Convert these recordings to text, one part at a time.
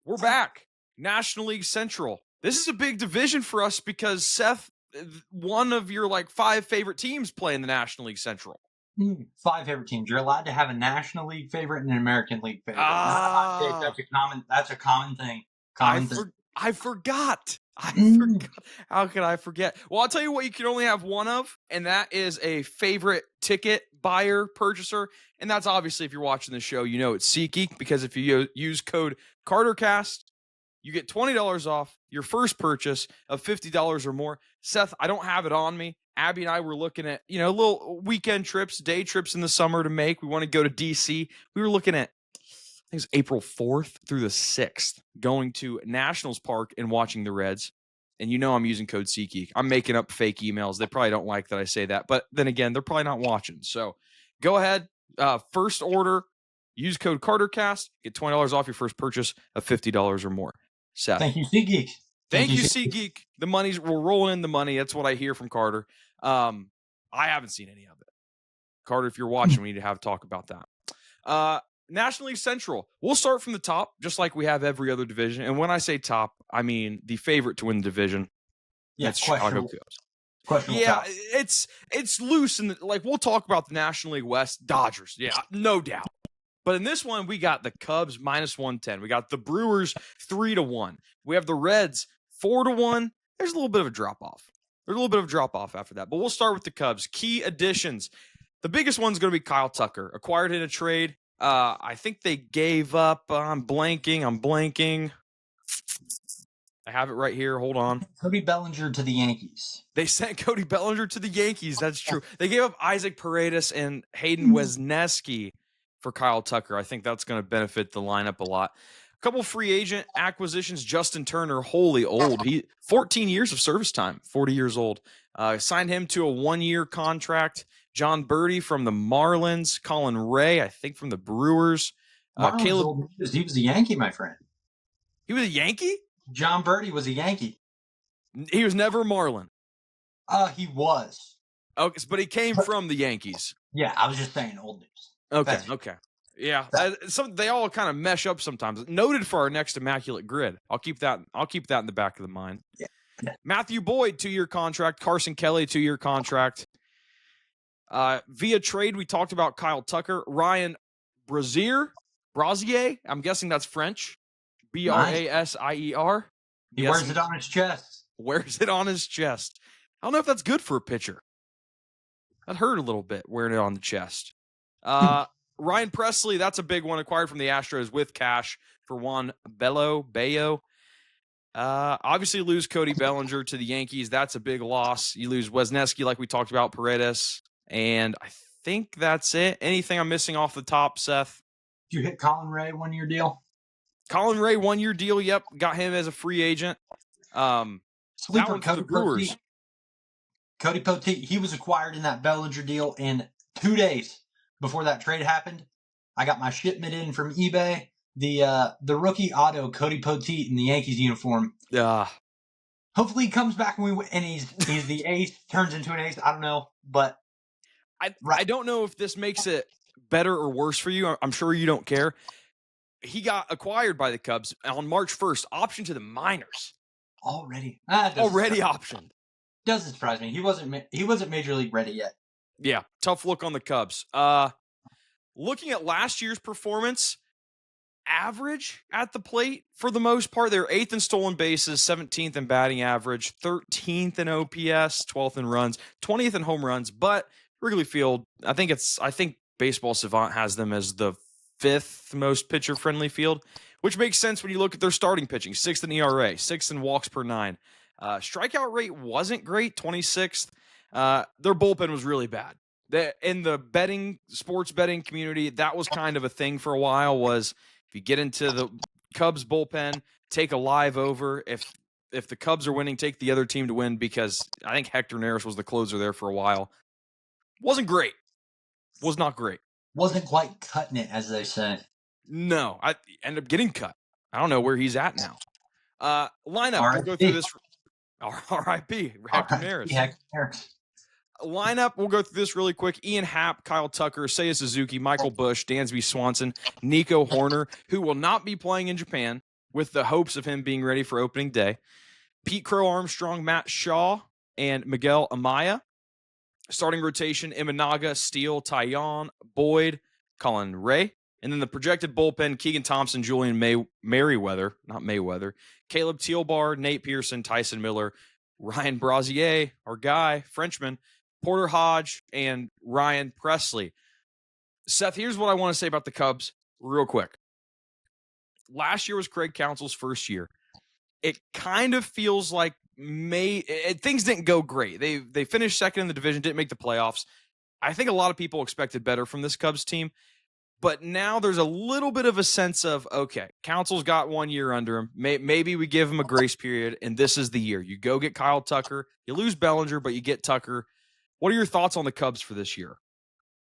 We're back. National League Central. This is a big division for us because, Seth, one of your 5 favorite teams play in the National League Central. 5 favorite teams. You're allowed to have a National League favorite and an American League favorite. That's a common thing. I forgot. How could I forget? Well, I'll tell you what you can only have one of, and that is a favorite ticket buyer, purchaser. And that's obviously, if you're watching the show, you know it's SeatGeek, because if you use code CarterCast, you get $20 off your first purchase of $50 or more. Seth, I don't have it on me. Abby and I were looking at, little weekend trips, day trips in the summer to make. We want to go to DC. We were looking at, I think it's April 4th through the 6th, going to Nationals Park and watching the Reds. And I'm using code SeatGeek. I'm making up fake emails. They probably don't like that I say that. But then again, they're probably not watching. So go ahead. First order, use code CarterCast. Get $20 off your first purchase of $50 or more. Seth. Thank you, SeatGeek. Thank you, SeatGeek. We're rolling in the money. That's what I hear from Carter. I haven't seen any of it. Carter, if you're watching, we need to have a talk about that. National League Central. We'll start from the top, just like we have every other division. And when I say top, I mean the favorite to win the division. That's Chicago Cubs. Yeah, it's loose. And we'll talk about the National League West. Dodgers. Yeah, no doubt. But in this one, we got the Cubs -110. We got the Brewers 3-1. We have the Reds 4-1. There's a little bit of a drop-off. After that. But we'll start with the Cubs. Key additions. The biggest one's going to be Kyle Tucker. Acquired in a trade. I think they gave up. I'm blanking. I have it right here. Hold on. Cody Bellinger to the Yankees. They sent Cody Bellinger to the Yankees. That's true. They gave up Isaac Paredes and Hayden Wesneski for Kyle Tucker. I think that's going to benefit the lineup a lot. A couple free agent acquisitions. Justin Turner, holy old. 14 years of service time, 40 years old. Signed him to a 1-year contract. John Birdie from the Marlins. Colin Ray, I think, from the Brewers. Caleb. He was a Yankee, my friend. He was a Yankee? John Birdie was a Yankee. He was never Marlin. He was. Okay, but he came from the Yankees. Yeah, I was just saying old news. Okay. Yeah, they all kind of mesh up sometimes. Noted for our next immaculate grid. I'll keep that in the back of the mind. Yeah. Matthew Boyd, 2-year contract. Carson Kelly, 2-year contract. Via trade, we talked about Kyle Tucker. Ryan Brazier. I'm guessing that's French. Brasier. He wears it on his chest. I don't know if that's good for a pitcher. That hurt a little bit wearing it on the chest. Ryan Presley, that's a big one, acquired from the Astros with cash for Juan Bayo. Obviously lose Cody Bellinger to the Yankees. That's a big loss. You lose Wesneski, like we talked about, Paredes. And I think that's it. Anything I'm missing off the top, Seth? Did you hit Colin Ray 1-year deal? Colin Ray 1-year deal. Yep. Got him as a free agent. Sleeper Cody Brewers. Cody Poteet, he was acquired in that Bellinger deal, and 2 days before that trade happened, I got my shipment in from eBay. The rookie auto Cody Poteet in the Yankees uniform. Hopefully he comes back and he's the ace, turns into an ace. I don't know, but I don't know if this makes it better or worse for you. I'm sure you don't care. He got acquired by the Cubs on March 1st, optioned to the minors. Already optioned. Doesn't surprise me. He wasn't major league ready yet. Yeah, tough look on the Cubs. Looking at last year's performance, average at the plate for the most part. They're 8th in stolen bases, 17th in batting average, 13th in OPS, 12th in runs, 20th in home runs. But Wrigley Field, I think Baseball Savant has them as the 5th most pitcher-friendly field, which makes sense when you look at their starting pitching. 6th in ERA, 6th in walks per 9. Strikeout rate wasn't great, 26th. Their bullpen was really bad. In the sports betting community, that was kind of a thing for a while, was if you get into the Cubs bullpen, take a live over. If the Cubs are winning, take the other team to win, because I think Hector Neris was the closer there for a while. Wasn't great. Was not great. Wasn't quite cutting it, as they say. No, I ended up getting cut. I don't know where he's at now. Lineup, we'll go through this. R.I.P. Hector Neris. Lineup, we'll go through this really quick. Ian Happ, Kyle Tucker, Seiya Suzuki, Michael Busch, Dansby Swanson, Nico Horner, who will not be playing in Japan. with the hopes of him being ready for opening day. Pete Crow Armstrong, Matt Shaw, and Miguel Amaya. Starting rotation, Imanaga, Steele, Tyon, Boyd, Colin Ray. And then the projected bullpen, Keegan Thompson, Julian Merriweather, not Mayweather, Caleb Tealbar, Nate Pearson, Tyson Miller, Ryan Brazier, our guy, Frenchman, Porter Hodge, and Ryan Presley. Seth, here's what I want to say about the Cubs real quick. Last year was Craig Counsell's first year. It kind of feels like things didn't go great. They finished second in the division, didn't make the playoffs. I think a lot of people expected better from this Cubs team. But now there's a little bit of a sense of, okay, Counsell's got 1 year under him. Maybe we give him a grace period, and this is the year. You go get Kyle Tucker. You lose Bellinger, but you get Tucker. What are your thoughts on the Cubs for this year?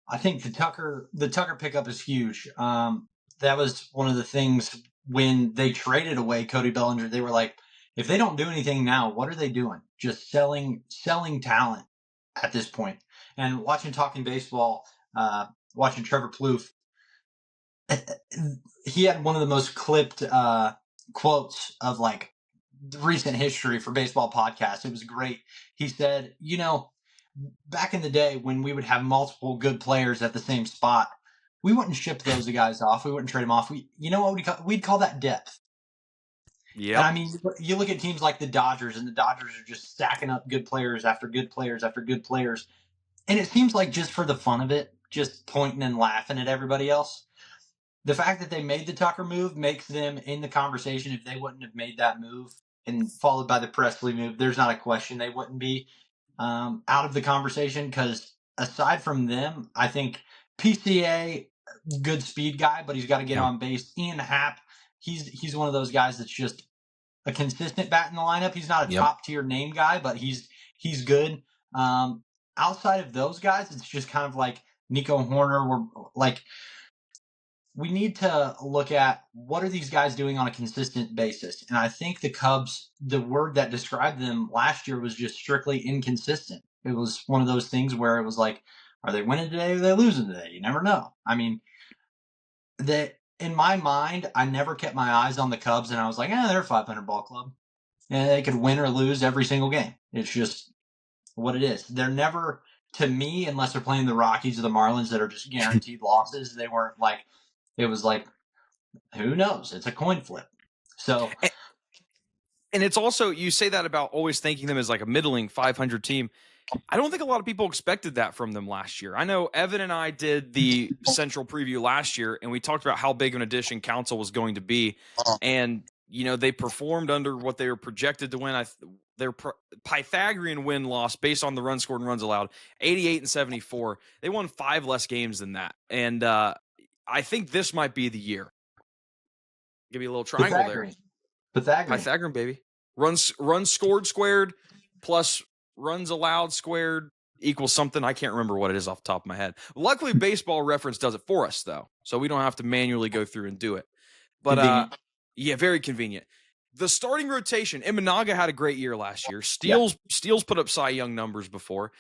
I think the Tucker pickup is huge. That was one of the things when they traded away Cody Bellinger. They were like, if they don't do anything now, what are they doing? Just selling talent at this point. And watching Talking Baseball, watching Trevor Plouffe, he had one of the most clipped quotes of like recent history for baseball podcasts. It was great. He said, back in the day when we would have multiple good players at the same spot, we wouldn't ship those guys off. We wouldn't trade them off. We'd call that depth. Yeah. I mean, you look at teams like the Dodgers, and the Dodgers are just stacking up good players after good players after good players. And it seems like just for the fun of it, just pointing and laughing at everybody else. The fact that they made the Tucker move makes them in the conversation. If they wouldn't have made that move and followed by the Presley move, there's not a question they wouldn't be out of the conversation. Because aside from them, I think PCA, good speed guy, but he's got to get on base. Ian Happ, he's one of those guys that's just a consistent bat in the lineup. He's not a top tier name guy, but he's good. Outside of those guys, it's just kind of like Nico Horner. We're like, we need to look at what are these guys doing on a consistent basis. And I think the Cubs, the word that described them last year was just strictly inconsistent. It was one of those things where it was like, are they winning today or are they losing today? You never know. I mean, in my mind, I never kept my eyes on the Cubs, and I was like, they're a 500 ball club. And they could win or lose every single game. It's just what it is. They're never, to me, unless they're playing the Rockies or the Marlins that are just guaranteed losses, they weren't like, it was like, who knows? It's a coin flip. So, and it's also, you say that about always thinking them as like a middling 500 team. I don't think a lot of people expected that from them last year. I know Evan and I did the Central preview last year, and we talked about how big an addition Counsell was going to be. And, they performed under what they were projected to win. Their Pythagorean win-loss based on the runs scored and runs allowed, 88 and 74. They won 5 less games than that. And I think this might be the year. Give me a little triangle there. Pythagorean, baby. Runs scored squared plus runs allowed squared equals something. I can't remember what it is off the top of my head. Luckily, Baseball Reference does it for us, though, so we don't have to manually go through and do it. But, very convenient. The starting rotation, Imanaga had a great year last year. Steele's put up Cy Young numbers before.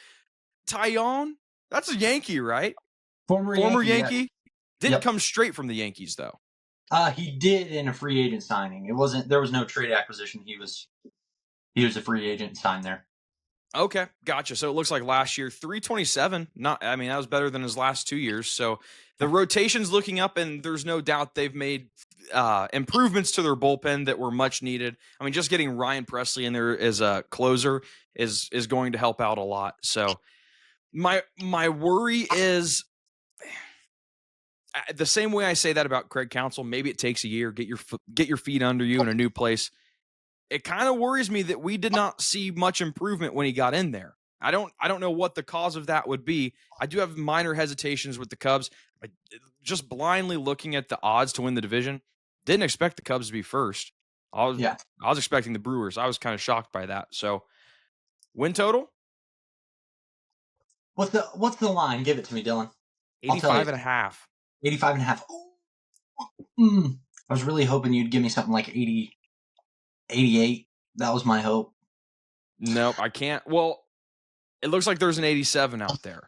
Tyon, that's a Yankee, right? Former Yankee. Yeah. Didn't come straight from the Yankees, though. He did in a free agent signing. There was no trade acquisition. He was a free agent signed there. Okay, gotcha. So it looks like last year, 327. That was better than his last 2 years. So the rotation's looking up, and there's no doubt they've made improvements to their bullpen that were much needed. I mean, just getting Ryan Presley in there as a closer is going to help out a lot. So my worry is the same way I say that about Craig Counsell. Maybe it takes a year, get your feet under you in a new place. It kind of worries me that we did not see much improvement when he got in there. I don't know what the cause of that would be. I do have minor hesitations with the Cubs. Just blindly looking at the odds to win the division, didn't expect the Cubs to be first. I was expecting the Brewers. I was kind of shocked by that. So, win total? What's the line? Give it to me, Dylan. 85.5. 85.5. I was really hoping you'd give me something like 80. 88. That was my hope. Nope, I can't. Well, it looks like there's an 87 out there.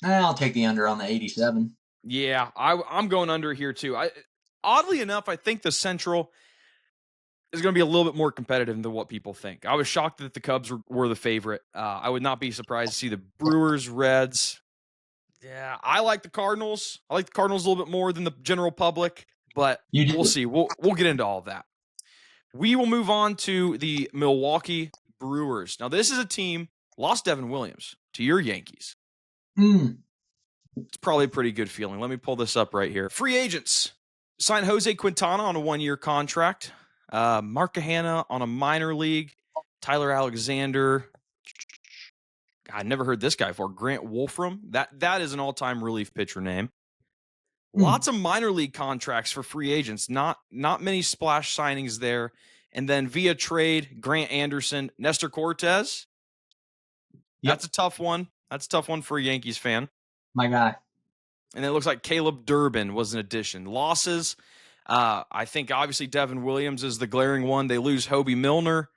I'll take the under on the 87. Yeah, I'm going under here too. Oddly enough, I think the Central, is going to be a little bit more competitive than what people think. I was shocked that the Cubs were the favorite. I would not be surprised to see the Brewers, Reds. Yeah, I like the Cardinals. I like the Cardinals a little bit more than the general public, but we'll see. We'll get into all of that. We will move on to the Milwaukee Brewers. Now, this is a team lost Devin Williams to your Yankees. It's probably a pretty good feeling. Let me pull this up right here. Free agents. Signed Jose Quintana on a 1-year contract. Mark Kahana on a minor league. Tyler Alexander. I never heard this guy before. Grant Wolfram. That is an all-time relief pitcher name. Lots of minor league contracts for free agents. Not many splash signings there. And then via trade, Grant Anderson, Nestor Cortez. Yep. That's a tough one. That's a tough one for a Yankees fan. My guy. And it looks like Caleb Durbin was an addition. Losses. I think obviously Devin Williams is the glaring one. They lose Hobie Milner.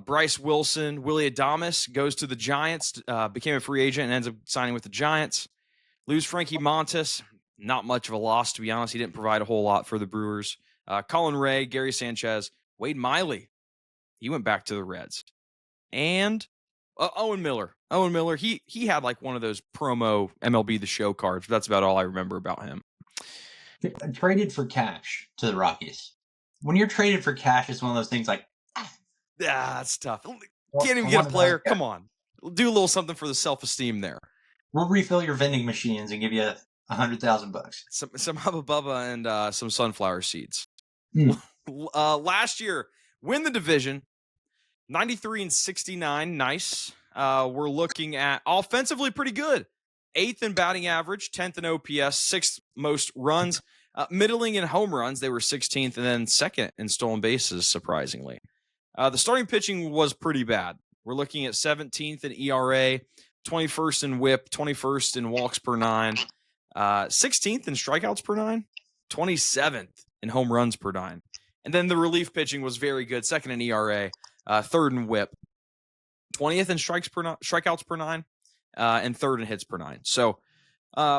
Bryce Wilson, Willie Adames goes to the Giants, became a free agent and ends up signing with the Giants. Lose Frankie Montas. Not much of a loss, to be honest. He didn't provide a whole lot for the Brewers. Colin Ray, Gary Sanchez, Wade Miley. He went back to the Reds. And Owen Miller. Owen Miller, he had like one of those promo MLB The Show cards. But that's about all I remember about him. Traded for cash to the Rockies. When you're traded for cash, it's one of those things like, that's tough. Can't even get a player. Come on. Do a little something for the self-esteem there. We'll refill your vending machines and give you $100,000. Some Hubba Bubba and some sunflower seeds. Last year, win the division. 93-69. Nice. We're looking at offensively pretty good. 8th in batting average, 10th in OPS, 6th most runs. Middling in home runs, they were 16th, and then 2nd in stolen bases, surprisingly. The starting pitching was pretty bad. We're looking at 17th in ERA, 21st in WHIP, 21st in walks per 9, 16th in strikeouts per 9, 27th in home runs per 9. And then the relief pitching was very good, 2nd in ERA, 3rd in WHIP, 20th in strikeouts per 9, and 3rd in hits per 9. So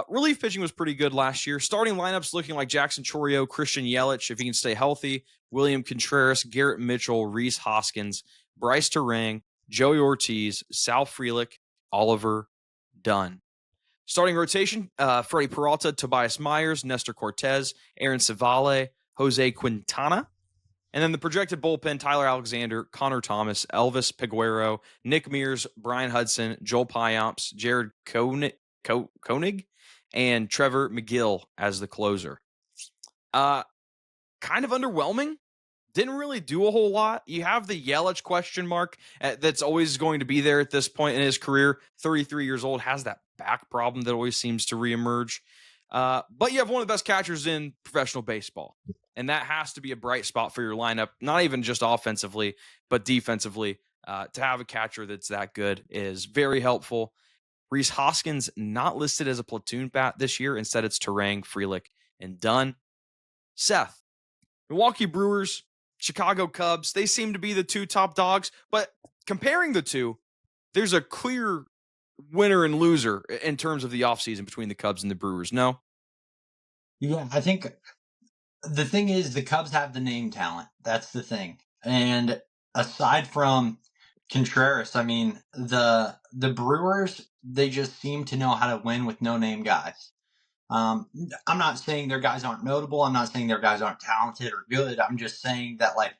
relief pitching was pretty good last year. Starting lineups looking like Jackson Chourio, Christian Yelich, if he can stay healthy, William Contreras, Garrett Mitchell, Rhys Hoskins, Bryce Terang, Joey Ortiz, Sal Frelick, Oliver Dunn. Starting rotation, Freddie Peralta, Tobias Myers, Nestor Cortez, Aaron Civale, Jose Quintana. And then the projected bullpen, Tyler Alexander, Connor Thomas, Elvis Peguero, Nick Mears, Brian Hudson, Joel Pyamps, Jared Koenig, and Trevor McGill as the closer. Kind of underwhelming. Didn't really do a whole lot. You have the Yelich question mark that's always going to be there at this point in his career. 33 years old, has that back problem that always seems to reemerge. But you have one of the best catchers in professional baseball. And that has to be a bright spot for your lineup, not even just offensively, but defensively. To have a catcher that's that good is very helpful. Rhys Hoskins not listed as a platoon bat this year. Instead, it's Terang, Frelick, and Dunn. Seth, Milwaukee Brewers, Chicago Cubs, they seem to be the two top dogs. But comparing the two, there's a clear winner and loser in terms of the offseason between the Cubs and the Brewers, no? Yeah, I think the thing is the Cubs have the name talent. That's the thing. And aside from Contreras, I mean, the Brewers, they just seem to know how to win with no-name guys. I'm not saying their guys aren't notable. I'm not saying their guys aren't talented or good. I'm just saying that, like,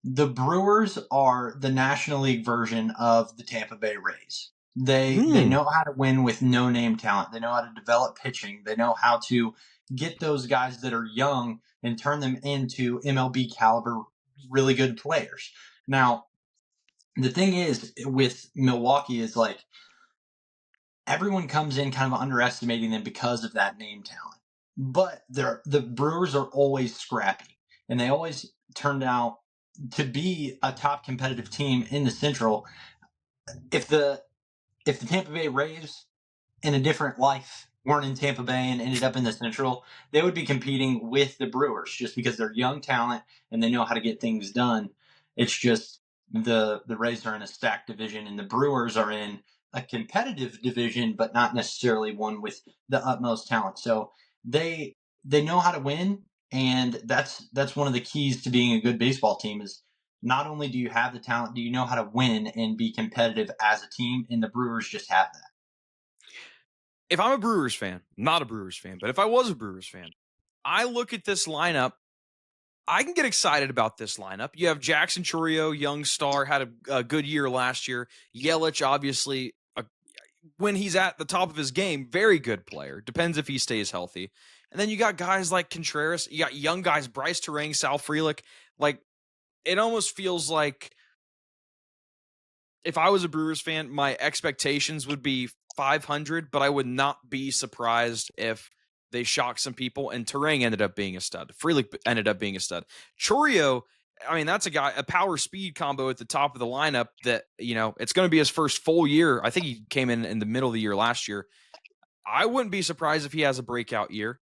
the Brewers are the National League version of the Tampa Bay Rays. They know how to win with no-name talent. They know how to develop pitching. They know how to get those guys that are young and turn them into MLB caliber, really good players. Now, the thing is with Milwaukee is, like, everyone comes in kind of underestimating them because of that name talent. But the Brewers are always scrappy, and they always turned out to be a top competitive team in the Central. If the Tampa Bay Rays in a different life weren't in Tampa Bay and ended up in the Central, they would be competing with the Brewers just because they're young talent and they know how to get things done. It's just the Rays are in a stacked division and the Brewers are in a competitive division, but not necessarily one with the utmost talent. So they know how to win, And that's one of the keys to being a good baseball team is not only do you have the talent, do you know how to win and be competitive as a team? And the Brewers just have that. If I'm a Brewers fan, not a Brewers fan, but if I was a Brewers fan, I look at this lineup. I can get excited about this lineup. You have Jackson Chourio, young star, had a good year last year. Yelich, obviously, when he's at the top of his game, very good player. Depends if he stays healthy. And then you got guys like Contreras. You got young guys, Bryce Terang, Sal Frelick. Like, it almost feels like if I was a Brewers fan, my expectations would be 500, but I would not be surprised if they shocked some people, and Terang ended up being a stud. Frelick ended up being a stud. Chourio, I mean, that's a power speed combo at the top of the lineup that, it's going to be his first full year. I think he came in the middle of the year last year. I wouldn't be surprised if he has a breakout year.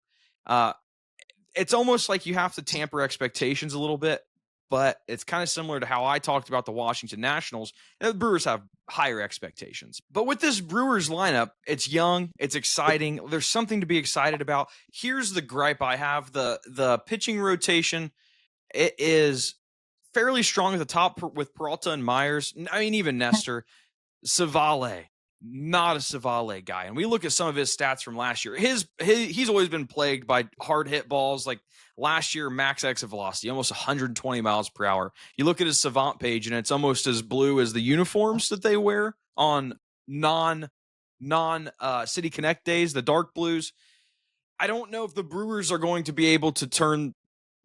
It's almost like you have to tamper expectations a little bit, but it's kind of similar to how I talked about the Washington Nationals. The Brewers have higher expectations. But with this Brewers lineup, it's young, it's exciting. There's something to be excited about. Here's the gripe I have. The pitching rotation, it is fairly strong at the top with Peralta and Myers. I mean, even Nestor. Savale, not a Savale guy. And we look at some of his stats from last year. He's always been plagued by hard hit balls. Like last year, max exit velocity, almost 120 miles per hour. You look at his Savant page, and it's almost as blue as the uniforms that they wear on non City Connect days, the dark blues. I don't know if the Brewers are going to be able to turn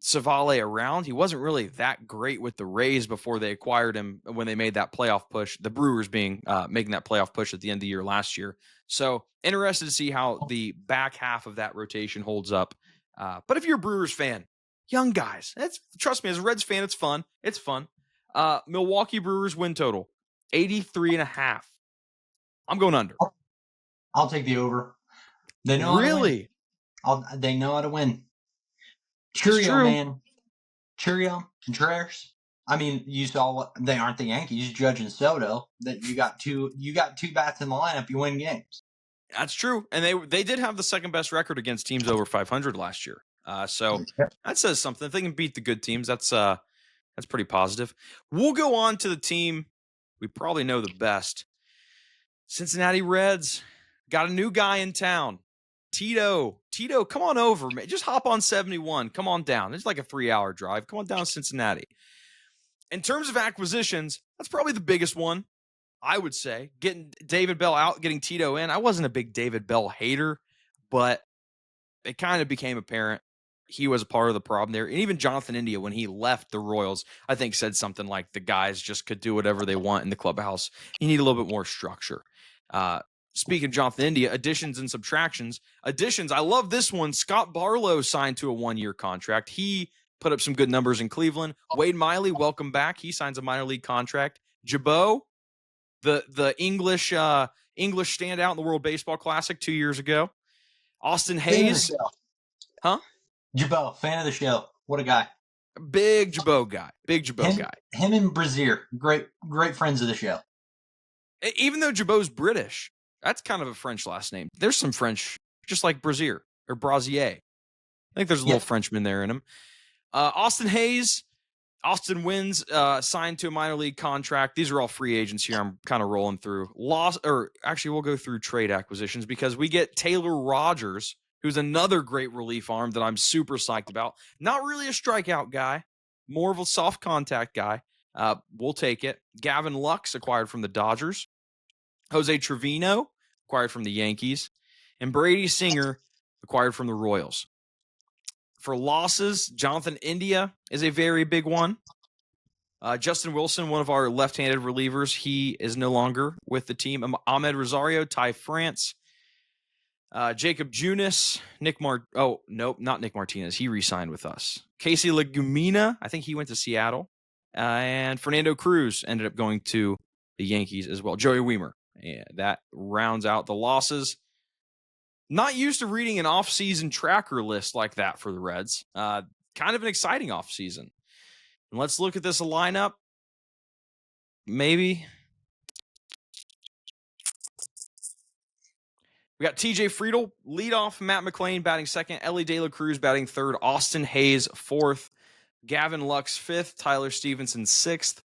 Savale around. He wasn't really that great with the Rays before they acquired him when they made that playoff push. The Brewers making that playoff push at the end of the year last year. So interested to see how the back half of that rotation holds up. But if you're a Brewers fan, young guys, trust me, as a Reds fan, it's fun. It's fun. Milwaukee Brewers win total 83.5. I'm going under. I'll take the over. They know really. They know how to win. Chourio, man. Chourio, Contreras. I mean, you saw what they aren't the Yankees. Judge and Soto. That you got two bats in the lineup, you win games. That's true, and they did have the second best record against teams over 500 last year. So that says something. If they can beat the good teams, that's pretty positive. We'll go on to the team we probably know the best. Cincinnati Reds got a new guy in town. Tito, come on over, man. Just hop on 71. Come on down. It's like a 3-hour drive. Come on down to Cincinnati. In terms of acquisitions, that's probably the biggest one, I would say. Getting David Bell out, getting Tito in. I wasn't a big David Bell hater, but it kind of became apparent he was a part of the problem there. And even Jonathan India, when he left the Royals, I think said something like the guys just could do whatever they want in the clubhouse. You need a little bit more structure. Speaking of Jonathan India, additions and subtractions. Additions, I love this one. Scott Barlow signed to a 1-year contract. He put up some good numbers in Cleveland. Wade Miley, welcome back. He signs a minor league contract. Jabot, the English standout in the World Baseball Classic 2 years ago. Austin Hayes. Huh? Jabot, fan of the show. What a guy. Big Jabot guy. Him and Brazier, great friends of the show. Even though Jabot's British, that's kind of a French last name. There's some French, just like Brazier or Brazier. I think there's a little Frenchman there in him. Austin Hayes, Austin Wins signed to a minor league contract. These are all free agents here. I'm kind of rolling through. We'll go through trade acquisitions because we get Taylor Rogers, who's another great relief arm that I'm super psyched about. Not really a strikeout guy, more of a soft contact guy. We'll take it. Gavin Lux acquired from the Dodgers. Jose Trevino acquired from the Yankees. And Brady Singer acquired from the Royals. For losses, Jonathan India is a very big one. Justin Wilson, one of our left-handed relievers, he is no longer with the team. Ahmed Rosario, Ty France. Jacob Junis, not Nick Martinez. He re-signed with us. Casey Legumina, I think he went to Seattle. And Fernando Cruz ended up going to the Yankees as well. Joey Weimer. Yeah, that rounds out the losses. Not used to reading an off-season tracker list like that for the Reds. Kind of an exciting off-season. And let's look at this lineup. Maybe. We got TJ Friedel, leadoff, Matt McClain batting second, Ellie De La Cruz batting third, Austin Hayes fourth, Gavin Lux fifth, Tyler Stevenson sixth,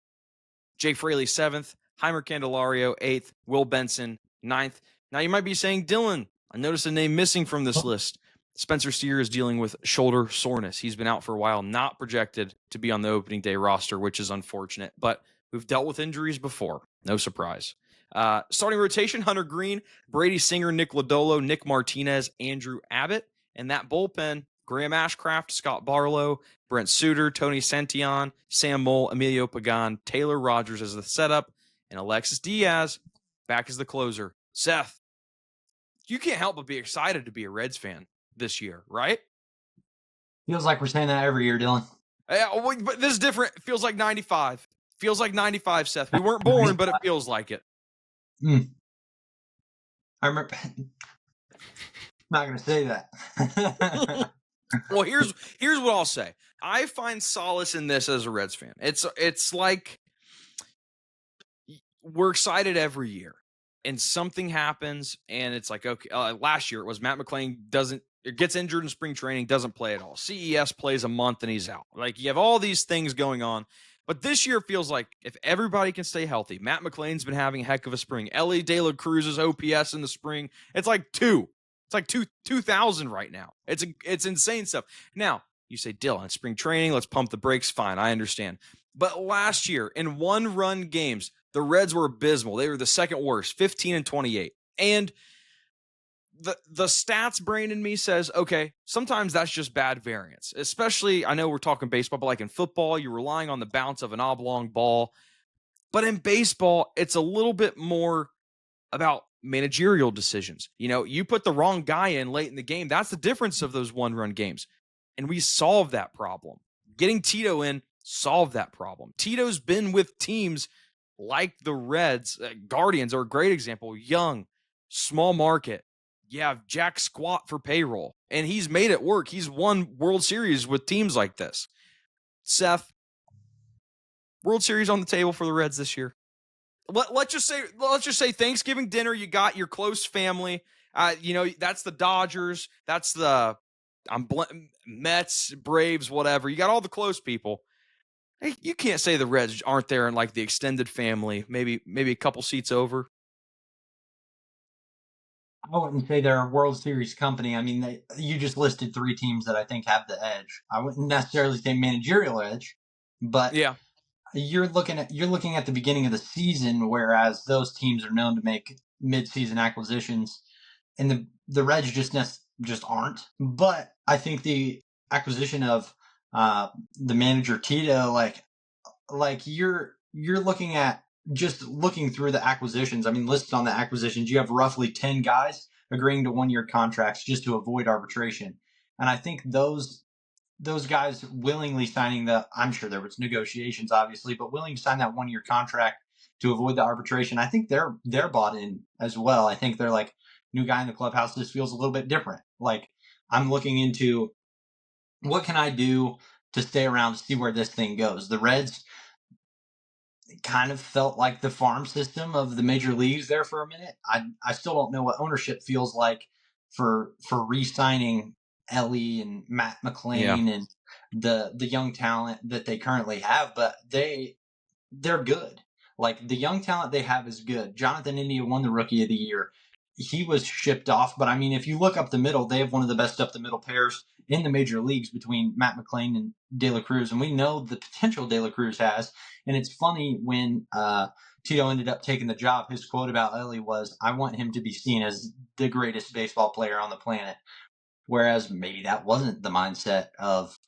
Jake Fraley seventh, Heimer Candelario eighth, Will Benson ninth. Now you might be saying, Dylan, I noticed a name missing from this list. Spencer Steer is dealing with shoulder soreness. He's been out for a while, not projected to be on the opening day roster, which is unfortunate. But we've dealt with injuries before. No surprise. Starting rotation, Hunter Green, Brady Singer, Nick Lodolo, Nick Martinez, Andrew Abbott. And that bullpen, Graham Ashcraft, Scott Barlow, Brent Suter, Tony Santillan, Sam Mole, Emilio Pagan, Taylor Rogers as the setup, and Alexis Diaz back as the closer. Seth, you can't help but be excited to be a Reds fan this year, right? Feels like we're saying that every year, Dylan. Yeah, but this is different. It feels like 95. Feels like 95, Seth. We weren't born, but it feels like it. I remember. Not going to say that. Well, here's what I'll say. I find solace in this as a Reds fan. It's like we're excited every year, and something happens, and it's like, okay, last year it was Matt McClain gets injured in spring training, doesn't play at all. CES plays a month and he's out. Like, you have all these things going on. But this year feels like if everybody can stay healthy, Matt McClain's been having a heck of a spring. Ellie De La Cruz's OPS in the spring, it's like 2,000 right now. It's insane stuff. Now, you say, Dylan, spring training, let's pump the brakes. Fine, I understand. But last year, in one-run games, the Reds were abysmal. They were the second worst, 15-28. And the stats brain in me says, okay, sometimes that's just bad variance. Especially, I know we're talking baseball, but like in football, you're relying on the bounce of an oblong ball. But in baseball, it's a little bit more about managerial decisions. You know, you put the wrong guy in late in the game. That's the difference of those one-run games. And we solved that problem. Getting Tito in solved that problem. Tito's been with teams like the Reds. Guardians are a great example. Young, small market. You have Jack Squat for payroll. And he's made it work. He's won World Series with teams like this. Seth, World Series on the table for the Reds this year. Let's just say Thanksgiving dinner, you got your close family. That's the Dodgers. That's the Mets, Braves, whatever. You got all the close people. Hey, you can't say the Reds aren't there in like the extended family, maybe a couple seats over. I wouldn't say they're a World Series company. I mean, you just listed three teams that I think have the edge. I wouldn't necessarily say managerial edge, but yeah. You're looking at the beginning of the season, whereas those teams are known to make mid-season acquisitions, and the Reds just aren't. But I think the acquisition of the manager Tito, like you're looking at just looking through the acquisitions. I mean, listed on the acquisitions, you have roughly 10 guys agreeing to 1-year contracts just to avoid arbitration, and I think those guys willingly signing I'm sure there was negotiations, obviously, but willing to sign that 1-year contract to avoid the arbitration, I think they're bought in as well. I think they're like, new guy in the clubhouse, this feels a little bit different. Like, I'm looking into what can I do to stay around to see where this thing goes. The Reds kind of felt like the farm system of the major leagues there for a minute. I still don't know what ownership feels like for re-signing Ellie and Matt McClain and the young talent that they currently have, but they're good. Like, the young talent they have is good. Jonathan India won the Rookie of the Year. He was shipped off, but I mean, if you look up the middle, they have one of the best up the middle pairs in the major leagues between Matt McClain and De La Cruz, and we know the potential De La Cruz has. And it's funny, when Tito ended up taking the job, his quote about Ellie was, "I want him to be seen as the greatest baseball player on the planet." Whereas maybe that wasn't the mindset of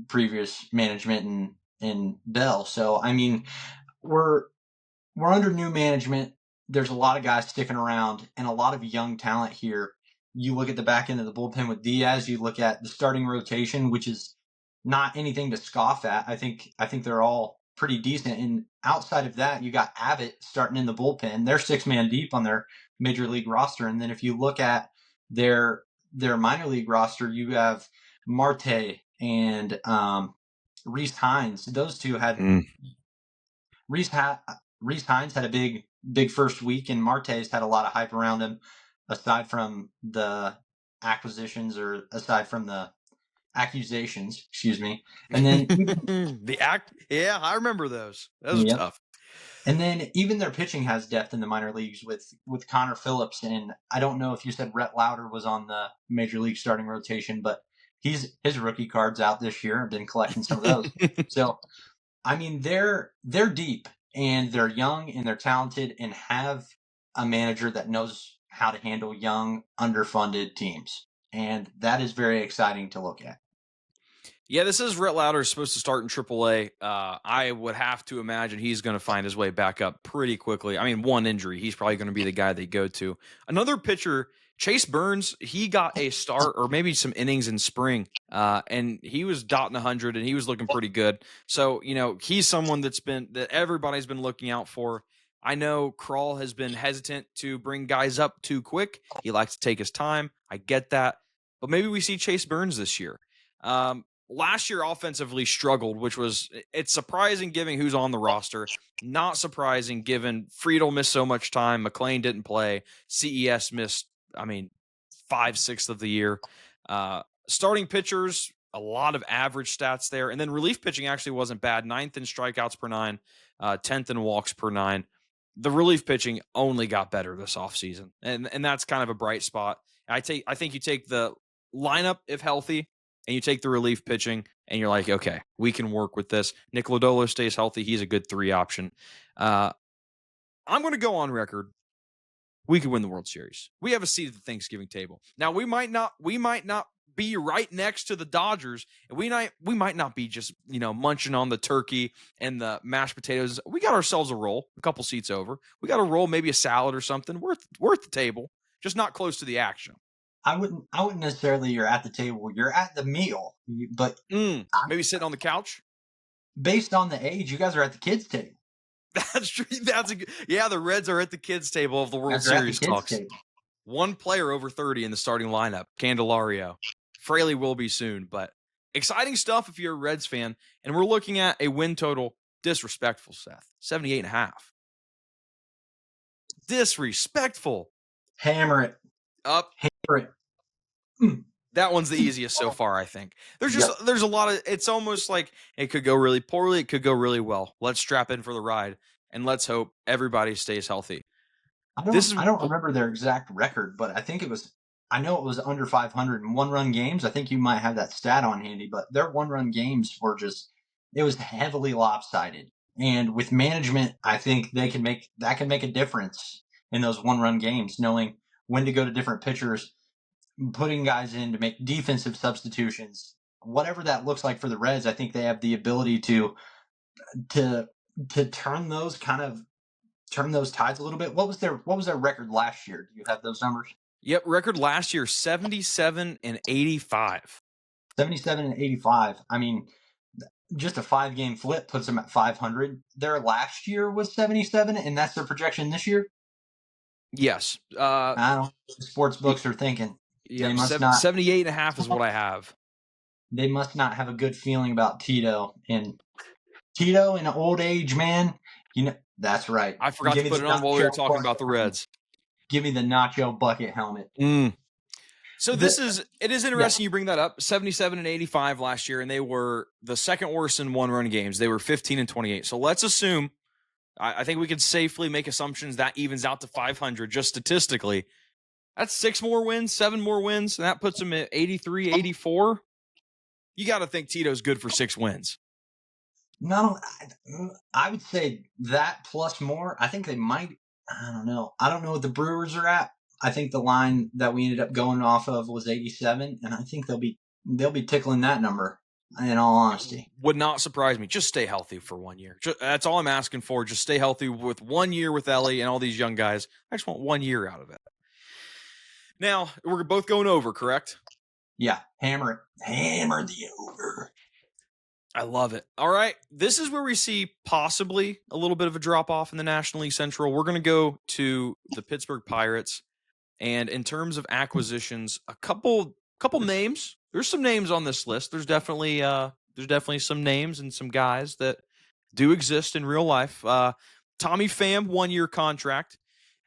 previous management in Bell. So, I mean, we're under new management. There's a lot of guys sticking around and a lot of young talent here. You look at the back end of the bullpen with Diaz. You look at the starting rotation, which is not anything to scoff at. I think they're all pretty decent. And outside of that, you got Abbott starting in the bullpen. They're 6-man deep on their major league roster. And then if you look at their minor league roster, you have Marte and Reese Hines. Those two had Reese Hines had a big first week, and Marte's had a lot of hype around him. aside from the acquisitions or aside from the accusations, excuse me. And then yeah, I remember those. Those are tough. And then even their pitching has depth in the minor leagues with Connor Phillips, and I don't know if you said Rhett Lauder was on the major league starting rotation, but his rookie card's out this year. I've been collecting some of those. So, I mean, they're deep and they're young and they're talented and have a manager that knows how to handle young, underfunded teams, and that is very exciting to look at. Yeah, this is Rhett Lauder supposed to start in AAA. I would have to imagine he's going to find his way back up pretty quickly. I mean, one injury, he's probably going to be the guy they go to. Another pitcher, Chase Burns, he got a start or maybe some innings in spring, and he was dotting 100, and he was looking pretty good. So, he's someone that everybody's been looking out for. I know Krall has been hesitant to bring guys up too quick. He likes to take his time. I get that. But maybe we see Chase Burns this year. Last year offensively struggled, which it's surprising given who's on the roster. Not surprising given Friedel missed so much time. McLean didn't play. CES missed, 5/6 of the year. Starting pitchers, a lot of average stats there. And then relief pitching actually wasn't bad. 9th in strikeouts per 9, 10th in walks per 9. The relief pitching only got better this offseason. And that's kind of a bright spot. I think you take the lineup if healthy, and you take the relief pitching, and you're like, okay, we can work with this. Nick Lodolo stays healthy. He's a good 3 option. I'm going to go on record. We could win the World Series. We have a seat at the Thanksgiving table. Now, we might not be right next to the Dodgers, and we might not be just, munching on the turkey and the mashed potatoes. We got ourselves a roll, a couple seats over. We got a roll, maybe a salad or something. Worth the table, just not close to the action. I wouldn't necessarily you're at the table. You're at the meal, but maybe sitting on the couch. Based on the age, you guys are at the kids' table. That's true. The Reds are at the kids' table of the World Series talks. One player over 30 in the starting lineup, Candelario. Fraley will be soon, but exciting stuff if you're a Reds fan. And we're looking at a win total, disrespectful, Seth, 78.5. Disrespectful. Hammer it. Up. Hammer it. That one's the easiest so far, I think. There's a lot of, it's almost like it could go really poorly, it could go really well. Let's strap in for the ride, and let's hope everybody stays healthy. I don't remember their exact record, but I know it was under 500 in one-run games. I think you might have that stat on handy, but their one-run games were it was heavily lopsided. And with management, I think that can make a difference in those one-run games, knowing when to go to different pitchers, putting guys in to make defensive substitutions, whatever that looks like for the Reds. I think they have the ability to turn those tides a little bit. What was their record last year? Do you have those numbers? Yep, record last year 77-85. 77-85. I mean, just a 5-game flip puts them at 500. Their last year was 77, and that's their projection this year. Yes. I don't know. Sports books are thinking. Yeah, 78.5 is what I have. They must not have a good feeling about Tito. And Tito in old age, man, that's right. I forgot to put it on while we were talking about the Reds. Give me the nacho bucket helmet. So it is interesting you bring that up. 77-85 last year, and they were the second worst in one-run games. They were 15-28. So let's assume, I think we can safely make assumptions that evens out to 500 just statistically. That's 6 more wins, 7 more wins, and that puts them at 83, 84. You got to think Tito's good for 6 wins. No, I would say that plus more. I think they might. I don't know. I don't know what the Brewers are at. I think the line that we ended up going off of was 87, and I think they'll be tickling that number. In all honesty, would not surprise me. Just stay healthy for 1 year. That's all I'm asking for. Just stay healthy with 1 year with Ellie and all these young guys. I just want 1 year out of it. Now, we're both going over, correct? Yeah, hammer it. Hammer the over. I love it. All right, this is where we see possibly a little bit of a drop-off in the National League Central. We're going to go to the Pittsburgh Pirates. And in terms of acquisitions, a couple names. There's some names on this list. There's definitely some names and some guys that do exist in real life. Tommy Pham, 1-year contract.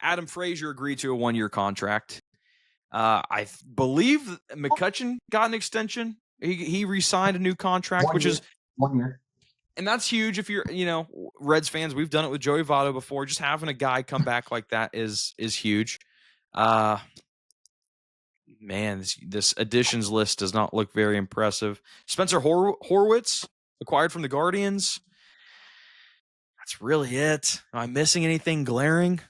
Adam Frazier agreed to a 1-year contract. I believe McCutchen got an extension. He re-signed a new contract, which is 1 year. And that's huge if you're, Reds fans. We've done it with Joey Votto before. Just having a guy come back like that is huge. Man, this additions list does not look very impressive. Spencer Horwitz, acquired from the Guardians. That's really it. Am I missing anything glaring?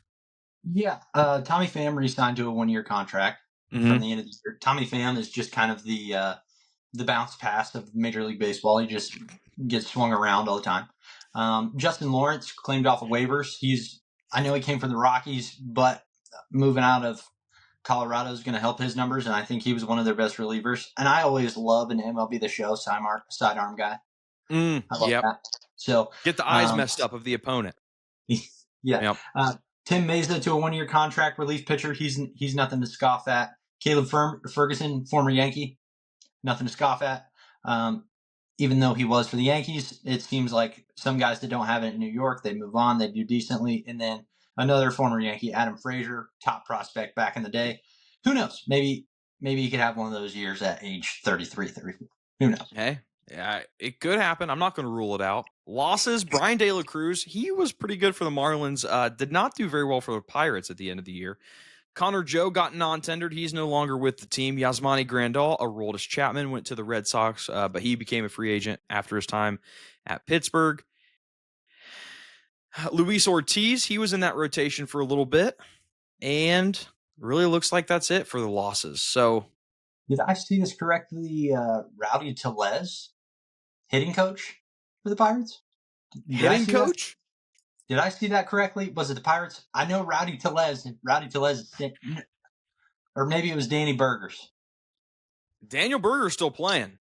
Yeah, Tommy Pham re-signed to a 1 year contract from the end of the year. Tommy Pham is just kind of the bounce pass of Major League Baseball. He just gets swung around all the time. Justin Lawrence claimed off of waivers. I know he came from the Rockies, but moving out of Colorado is going to help his numbers, and I think he was one of their best relievers. And I always love an MLB The Show sidearm guy. I love that. So get the eyes messed up of the opponent. Yeah. Yep. Tim Mesa to a 1 year contract, relief pitcher. He's nothing to scoff at. Caleb Ferguson, former Yankee, nothing to scoff at. Even though he was for the Yankees, it seems like some guys that don't have it in New York, they move on, they do decently. And then another former Yankee, Adam Frazier, top prospect back in the day. Who knows? Maybe he could have one of those years at age 33, 34. Who knows? Hey, yeah, it could happen. I'm not going to rule it out. Losses, Brian De La Cruz, he was pretty good for the Marlins. Did not do very well for the Pirates at the end of the year. Connor Joe got non-tendered. He's no longer with the team. Yasmani Grandal, Aroldis Chapman, went to the Red Sox, but he became a free agent after his time at Pittsburgh. Luis Ortiz, he was in that rotation for a little bit, and really looks like that's it for the losses. So, did I see this correctly? Rowdy Tellez, hitting coach for the Pirates? Hitting coach? Did I see that correctly? Was it the Pirates? I know Rowdy Tellez, or maybe it was Danny Burgers. Daniel Berger's still playing. It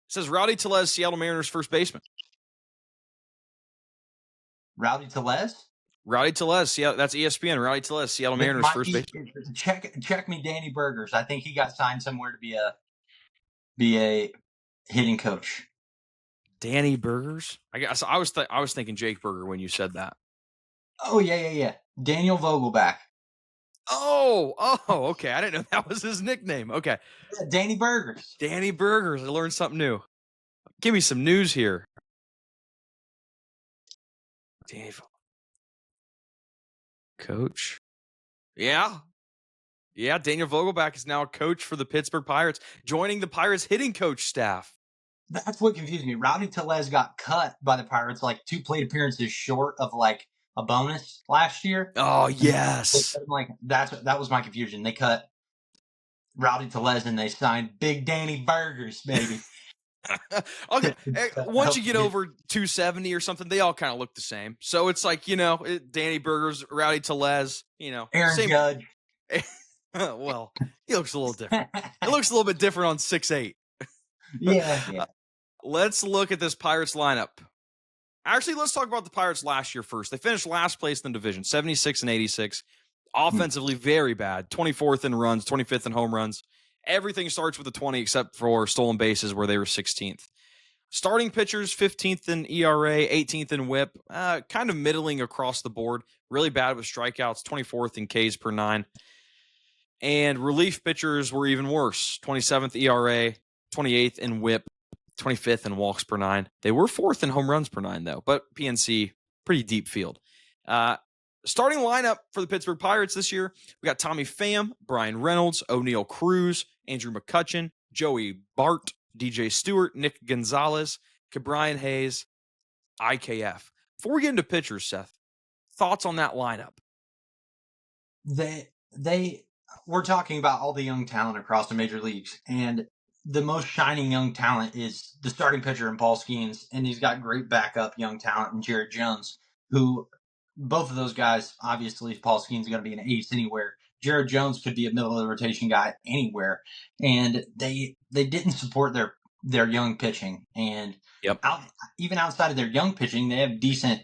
says Rowdy Tellez, Seattle Mariners first baseman. Rowdy Tellez? Rowdy Tellez, that's ESPN. Rowdy Tellez, Seattle Mariners first baseman. Check me Danny Burgers. I think he got signed somewhere to be a hitting coach. Danny Burgers? I guess I was thinking Jake Burger when you said that. Oh yeah. Daniel Vogelback. Oh, okay. I didn't know that was his nickname. Okay. Yeah, Danny Burgers. Danny Burgers. I learned something new. Give me some news here. Danny Coach. Yeah. Daniel Vogelback is now a coach for the Pittsburgh Pirates, joining the Pirates hitting coach staff. That's what confused me. Rowdy Tellez got cut by the Pirates 2 plate appearances short of a bonus last year. Oh, yes. That was my confusion. They cut Rowdy Tellez and they signed Big Danny Burgers, baby. Okay. Once you get over 270 or something, they all kind of look the same. So it's Danny Burgers, Rowdy Tellez, Aaron same. Judge. Well, he looks a little different. It looks a little bit different on 6'8". Yeah. Let's look at this Pirates lineup. Actually, let's talk about the Pirates last year first. They finished last place in the division, 76 and 86. Offensively, very bad. 24th in runs, 25th in home runs. Everything starts with a 20 except for stolen bases where they were 16th. Starting pitchers, 15th in ERA, 18th in WHIP. Kind of middling across the board. Really bad with strikeouts, 24th in Ks per 9. And relief pitchers were even worse. 27th ERA, 28th in WHIP, 25th in walks per 9. They were 4th in home runs per 9, though. But PNC, pretty deep field. Starting lineup for the Pittsburgh Pirates this year, we got Tommy Pham, Brian Reynolds, O'Neal Cruz, Andrew McCutchen, Joey Bart, DJ Stewart, Nick Gonzalez, Ke'Bryan Hayes, IKF. Before we get into pitchers, Seth, thoughts on that lineup? We're talking about all the young talent across the major leagues, and the most shining young talent is the starting pitcher in Paul Skeens, and he's got great backup young talent in Jared Jones, who both of those guys, obviously, Paul Skeens is going to be an ace anywhere. Jared Jones could be a middle of the rotation guy anywhere, and they didn't support their young pitching, and even outside of their young pitching, they have decent,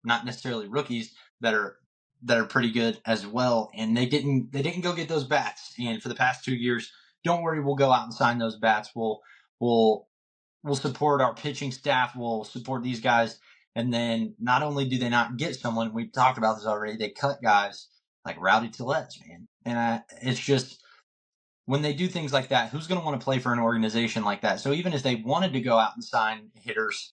not necessarily rookies that are pretty good as well, and they didn't go get those bats. And for the past 2 years, don't worry, we'll go out and sign those bats. We'll support our pitching staff. We'll support these guys. And then not only do they not get someone, we talked about this already, they cut guys like Rowdy Tellez, man. And it's just when they do things like that, who's going to want to play for an organization like that? So even if they wanted to go out and sign hitters,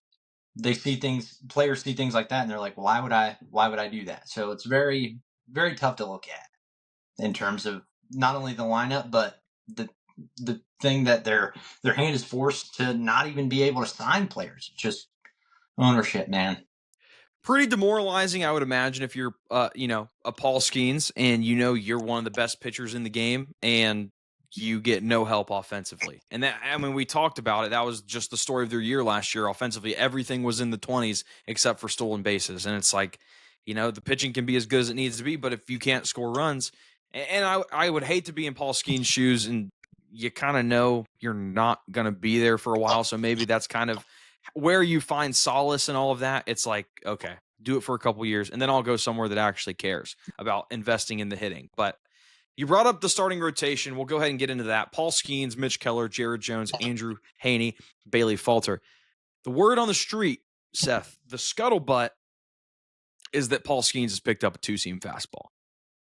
players see things like that, and they're like, why would I do that? So it's very, very tough to look at in terms of not only the lineup, but the thing that their hand is forced to not even be able to sign players. It's just ownership, man. Pretty demoralizing, I would imagine, if you're, a Paul Skeens and you're one of the best pitchers in the game and you get no help offensively. And that, I mean, we talked about it. That was just the story of their year last year. Offensively, everything was in the 20s except for stolen bases. And it's like, the pitching can be as good as it needs to be, but if you can't score runs, and I would hate to be in Paul Skeens' shoes, and you kind of know you're not going to be there for a while. So maybe that's kind of where you find solace in all of that. It's like, okay, do it for a couple years, and then I'll go somewhere that actually cares about investing in the hitting. But you brought up the starting rotation. We'll go ahead and get into that. Paul Skeens, Mitch Keller, Jared Jones, Andrew Haney, Bailey Falter. The word on the street, Seth, the scuttlebutt, is that Paul Skeens has picked up a two-seam fastball.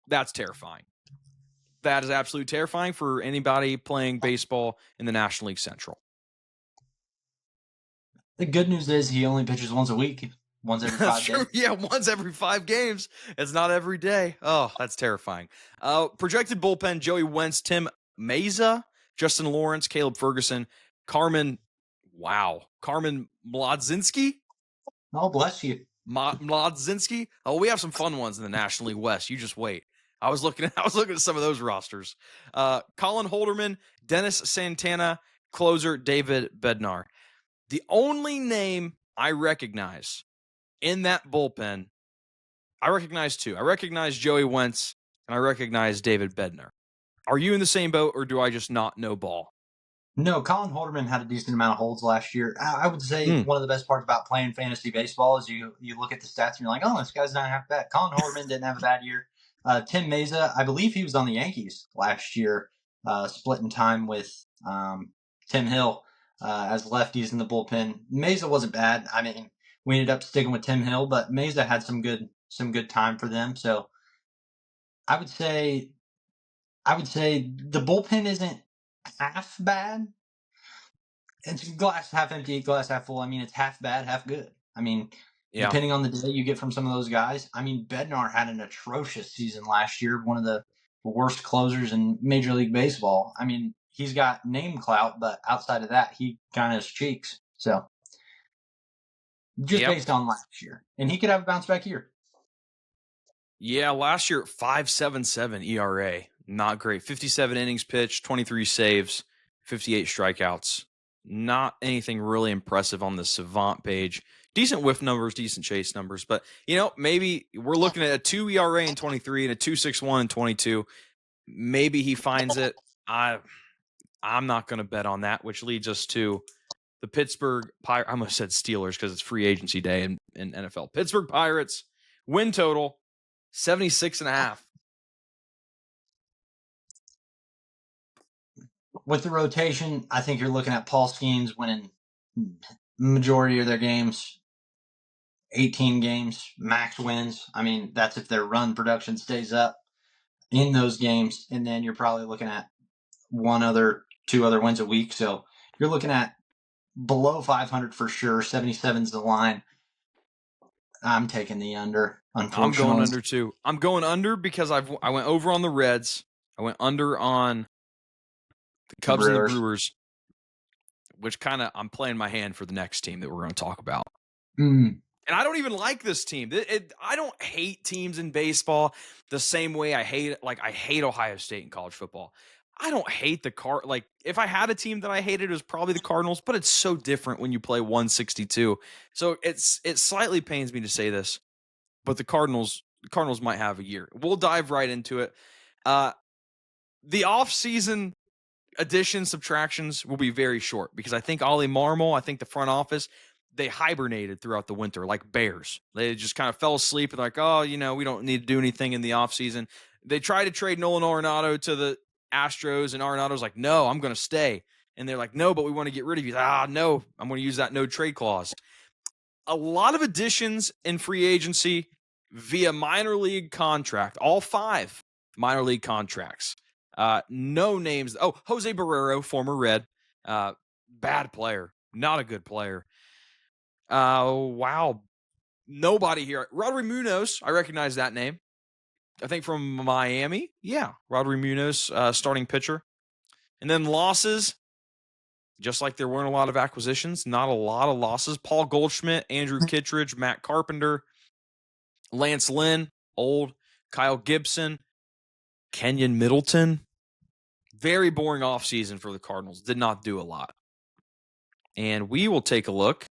That's terrifying. That is absolutely terrifying for anybody playing baseball in the National League Central. The good news is he only pitches once a week. Once every 5 days. Yeah, once every 5 games. It's not every day. Oh, that's terrifying. Projected bullpen: Joey Wentz, Tim Meza, Justin Lawrence, Caleb Ferguson, Carmen Mlodzinski. Oh, bless you. Mlodzinski. Oh, we have some fun ones in the National League West. You just wait. I was looking at some of those rosters. Colin Holderman, Dennis Santana, closer David Bednar. The only name I recognize in that bullpen, I recognize 2. I recognize Joey Wentz, and I recognize David Bednar. Are you in the same boat, or do I just not know ball? No, Colin Holderman had a decent amount of holds last year. I would say one of the best parts about playing fantasy baseball is you look at the stats and you're like, oh, this guy's not half bad. Colin Holderman didn't have a bad year. Tim Meza, I believe he was on the Yankees last year, splitting time with Tim Hill as lefties in the bullpen. Meza wasn't bad. I mean, we ended up sticking with Tim Hill, but Meza had some good time for them. So I would say the bullpen isn't half bad. It's glass half empty, glass half full. I mean, it's half bad, half good. I mean, depending on the day you get from some of those guys. I mean, Bednar had an atrocious season last year, one of the worst closers in Major League Baseball. I mean, he's got name clout, but outside of that, he kind of has cheeks. So just based on last year. And he could have a bounce back year. Yeah, last year, 5.77 ERA. Not great. 57 innings pitched, 23 saves, 58 strikeouts. Not anything really impressive on the Savant page. Decent whiff numbers, decent chase numbers. But, maybe we're looking at a 2 ERA in 23 and a 2.61 in 22. Maybe he finds it. I'm not going to bet on that, which leads us to the Pittsburgh Pirates. I almost said Steelers because it's free agency day in NFL. Pittsburgh Pirates win total 76.5. With the rotation, I think you're looking at Paul Skeens winning majority of their games, 18 games, max wins. I mean, that's if their run production stays up in those games. And then you're probably looking at 2 other wins a week. So you're looking at below 500 for sure. 77's the line. I'm taking the under, unfortunately. I'm going under too. I'm going under because I went over on the Reds. I went under on the Cubs and the Brewers, which I'm playing my hand for the next team that we're going to talk about. And I don't even like this team. I don't hate teams in baseball the same way I hate Ohio State in college football. I don't hate if I had a team that I hated, it was probably the Cardinals, but it's so different when you play 162. So it slightly pains me to say this, but the Cardinals might have a year. We'll dive right into it. The off-season additions, subtractions will be very short because I think Ollie Marmol, I think the front office, they hibernated throughout the winter like bears. They just kind of fell asleep and like, oh, we don't need to do anything in the offseason. They tried to trade Nolan Arenado to the Astros, and Arenado's like, no, I'm going to stay. And they're like, no, but we want to get rid of you. No, I'm going to use that no trade clause. A lot of additions in free agency via minor league contract, all 5 minor league contracts. No names. Oh, Jose Barrero, former Red. Bad player. Not a good player. Wow. Nobody here. Rodri Munoz, I recognize that name. I think from Miami. Yeah, Rodri Munoz, starting pitcher. And then losses, just like there weren't a lot of acquisitions, not a lot of losses. Paul Goldschmidt, Andrew Kittredge, Matt Carpenter, Lance Lynn, old, Kyle Gibson, Kenyon Middleton. Very boring offseason for the Cardinals. Did not do a lot. And we will take a look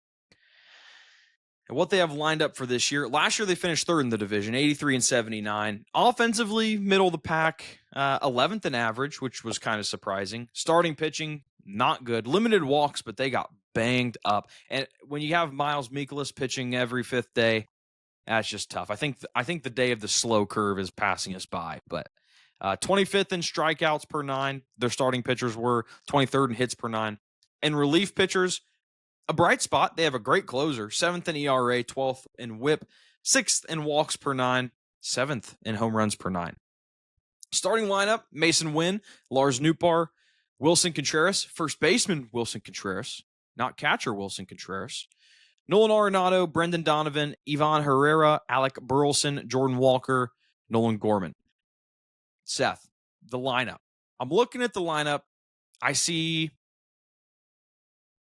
at what they have lined up for this year. Last year, they finished third in the division, 83-79. Offensively, middle of the pack, 11th in average, which was kind of surprising. Starting pitching, not good. Limited walks, but they got banged up. And when you have Miles Mikolas pitching every fifth day, that's just tough. I think the day of the slow curve is passing us by. But 25th in strikeouts per 9, their starting pitchers were 23rd in hits per 9. And relief pitchers, a bright spot. They have a great closer, 7th in ERA, 12th in WHIP, 6th in walks per 9, 7th in home runs per 9. Starting lineup, Mason Wynn, Lars Nootbaar, Wilson Contreras, first baseman Wilson Contreras, not catcher Wilson Contreras, Nolan Arenado, Brendan Donovan, Ivan Herrera, Alec Burleson, Jordan Walker, Nolan Gorman. Seth, the lineup. I'm looking at the lineup. I see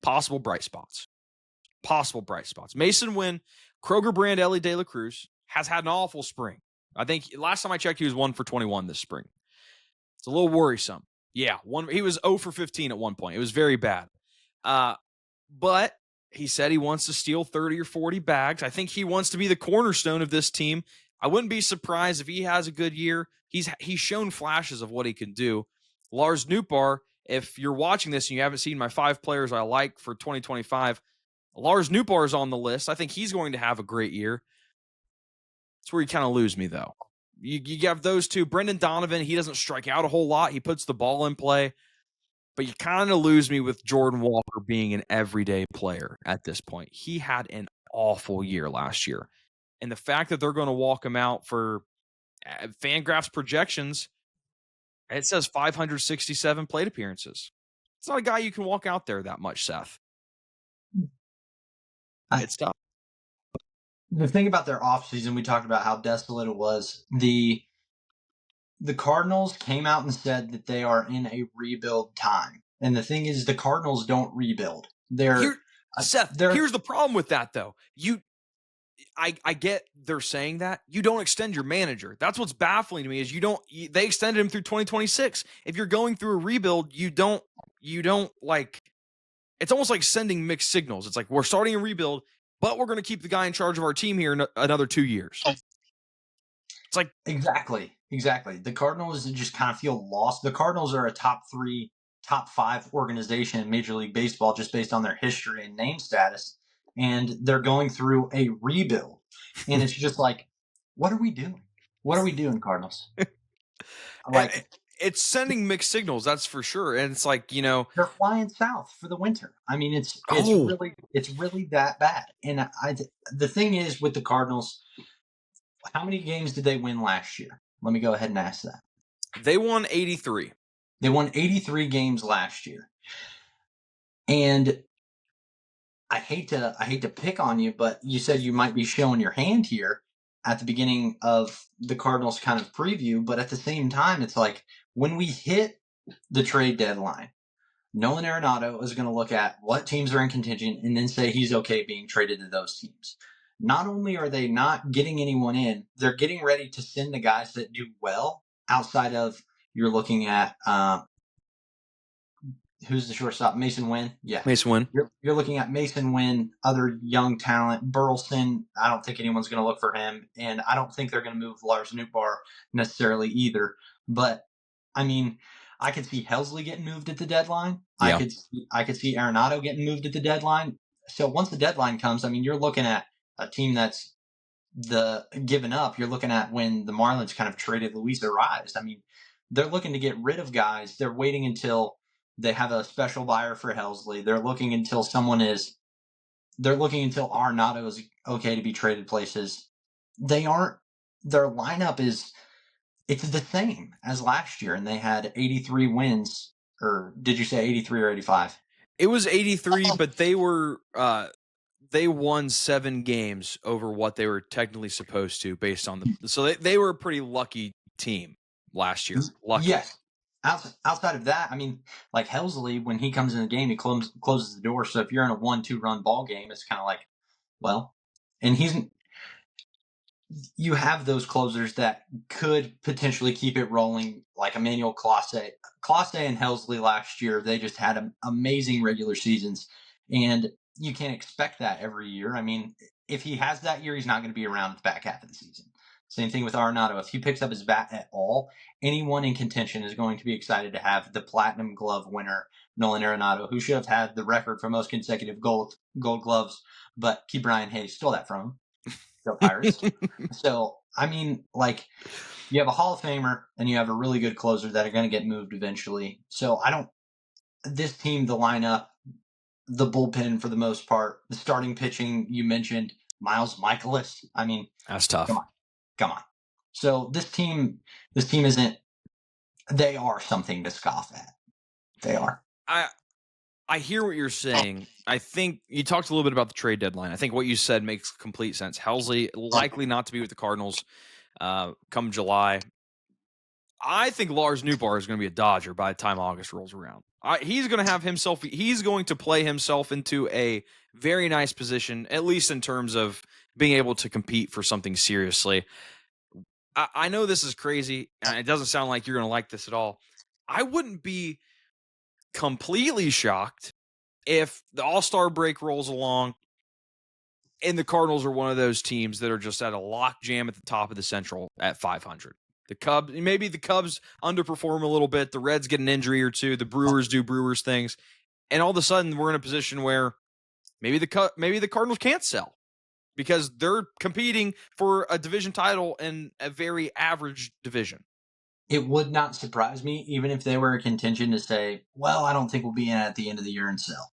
possible bright spots. Mason Wynn, Kroger Brand, Ellie De La Cruz has had an awful spring. I think last time I checked, he was 1 for 21 this spring. It's a little worrisome. Yeah, he was 0 for 15 at one point. It was very bad. But he said he wants to steal 30 or 40 bags. I think he wants to be the cornerstone of this team. I wouldn't be surprised if he has a good year. He's shown flashes of what he can do. Lars Nootbaar, if you're watching this and you haven't seen my 5 players I like for 2025, Lars Nootbaar is on the list. I think he's going to have a great year. That's where you kind of lose me, though. You have those two. Brendan Donovan, he doesn't strike out a whole lot. He puts the ball in play. But you kind of lose me with Jordan Walker being an everyday player at this point. He had an awful year last year. And the fact that they're going to walk him out for Fangraphs projections, it says 567 plate appearances. It's not a guy you can walk out there that much, Seth. It's tough. The thing about their offseason, we talked about how desolate it was. The Cardinals came out and said that they are in a rebuild time. And the thing is, the Cardinals don't rebuild. Seth, here's the problem with that, though. I get they're saying that. You don't extend your manager. That's what's baffling to me is they extended him through 2026. If you're going through a rebuild, you don't like, it's almost like sending mixed signals. It's like, we're starting a rebuild, but we're going to keep the guy in charge of our team here another 2 years. It's like exactly. The Cardinals just kind of feel lost. The Cardinals are a top 3, top 5 organization in Major League Baseball just based on their history and name status, and they're going through a rebuild. And it's just like, what are we doing? What are we doing, Cardinals? Like, it's sending mixed signals, that's for sure. And it's like, they're flying south for the winter. I mean, it's really that bad. And the thing is with the Cardinals, how many games did they win last year? Let me go ahead and ask that. They won 83. They won 83 games last year. And I hate to pick on you, but you said you might be showing your hand here at the beginning of the Cardinals kind of preview. But at the same time, it's like when we hit the trade deadline, Nolan Arenado is going to look at what teams are in contention and then say he's okay being traded to those teams. Not only are they not getting anyone in, they're getting ready to send the guys that do well outside of, you're looking at, who's the shortstop? Mason Wynn? Yeah. Mason Wynn. You're looking at Mason Wynn, other young talent. Burleson, I don't think anyone's going to look for him. And I don't think they're going to move Lars Nootbaar necessarily either. But, I mean, I could see Helsley getting moved at the deadline. Yeah. I could see Arenado getting moved at the deadline. So once the deadline comes, I mean, you're looking at a team that's given up. You're looking at when the Marlins kind of traded Luis Ariz. I mean, they're looking to get rid of guys. They're waiting until they have a special buyer for Helsley. They're looking until Arenado is okay to be traded places. Their lineup is It's the same as last year, and they had 83 wins. Or did you say 83 or 85? It was 83, but they won 7 games over what they were technically supposed to based on so they were a pretty lucky team last year. Lucky. Yes. Outside of that, I mean, like Helsley, when he comes in the game, he closes the door. So if you're in a 1-2 run ball game, it's kind of like, well, and you have those closers that could potentially keep it rolling, like Emmanuel Clase. Clase and Helsley last year, they just had amazing regular seasons, and you can't expect that every year. I mean, if he has that year, he's not going to be around at the back half of the season. Same thing with Arenado. If he picks up his bat at all, anyone in contention is going to be excited to have the Platinum Glove winner, Nolan Arenado, who should have had the record for most consecutive gold gloves, but Key Brian Hayes stole that from him. Go Pirates. So, I mean, like, you have a Hall of Famer and you have a really good closer that are going to get moved eventually. So, this team, the lineup, the bullpen for the most part, the starting pitching, you mentioned Miles Michaelis. I mean, that's tough. Come on. So, this team isn't, they are something to scoff at. They are. I hear what you're saying. I think you talked a little bit about the trade deadline. I think what you said makes complete sense. Helsley likely not to be with the Cardinals come July. I think Lars Nootbaar is going to be a Dodger by the time August rolls around. He's going to play himself into a very nice position, at least in terms of being able to compete for something seriously. I know this is crazy, and it doesn't sound like you're going to like this at all. I wouldn't be completely shocked if the All-Star break rolls along and the Cardinals are one of those teams that are just at a lock jam at the top of the Central at 500. Maybe the Cubs underperform a little bit. The Reds get an injury or two. The Brewers do Brewers things. And all of a sudden we're in a position where maybe the Cardinals can't sell because they're competing for a division title in a very average division. It would not surprise me, even if they were a contention, to say, well, I don't think we'll be in at the end of the year and sell.